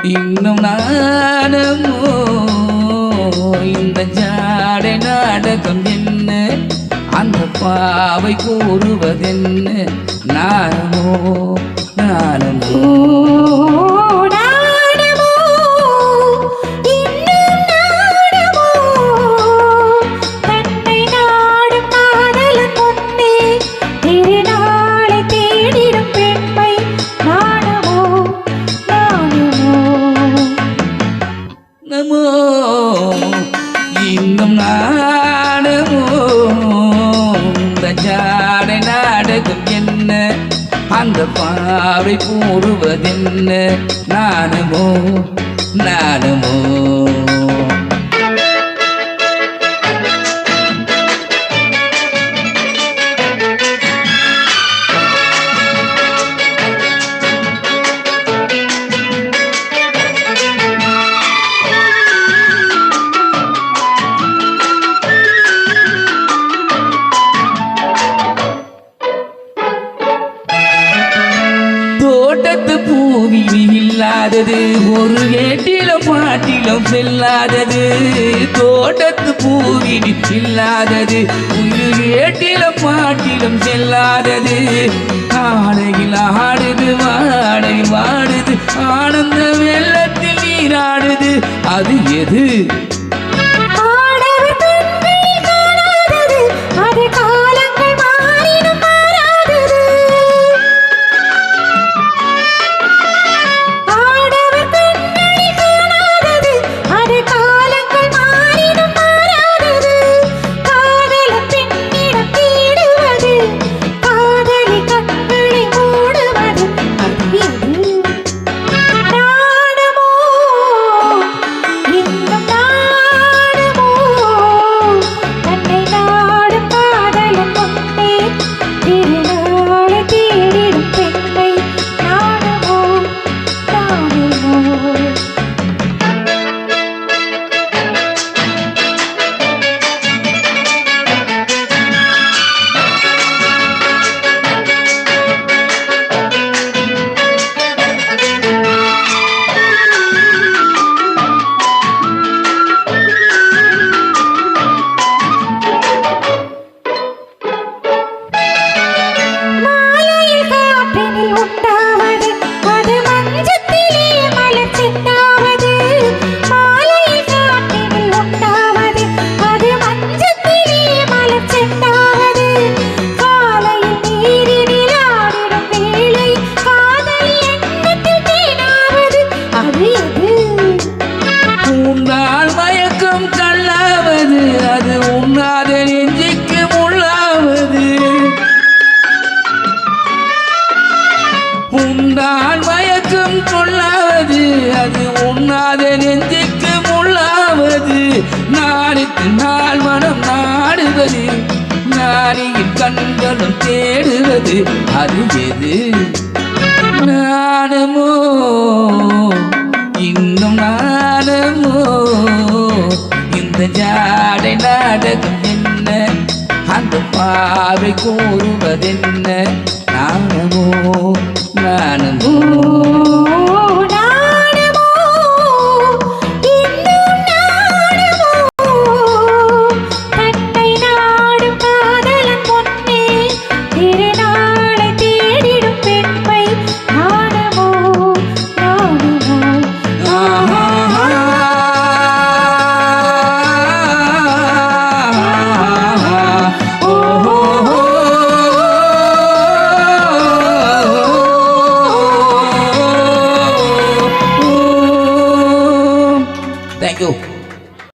இன்னும் நாணமோ இந்த ஜாடை நாடகம் என்ன அந்த பாவை கூறுவதென்ன நாணமோ நாணமோ இன்னும் நாடமோ இந்த ஜாடை நாடகம் என்ன அந்த பாவை கூறுவதென்ன நாணமோ நாணமோ தோட்டத்து பூவியில் இல்லாதது ஒரு ஏட்டிலும் பாட்டிலும் செல்லாதது தோட்டத்து பூவியில் இல்லாதது ஒரு ஏட்டிலும் பாட்டிலும் செல்லாதது ஆடையில் ஆடுது வாடையில் வாடுது ஆனந்த வெள்ளத்தில் நீராடுது அது எது உன்னால் மயக்கம் கல்லாவது அது உண்ணாத நெஞ்சுக்கு முள்ளாவது உன்னால் மயக்கம் கொள்ளாவது அது உண்ணாத நெஞ்சுக்கு முள்ளாவது நாளுக்கு நாள் மனம் நாடுவது நாரியின் கண்களும் தேடுவது அது எது நாணமோ இன்னும் நாணமோ இந்த ஜாடை நாடகம் என்ன அந்த பாவை கூறுவதென்ன நாணமோ நாணமோ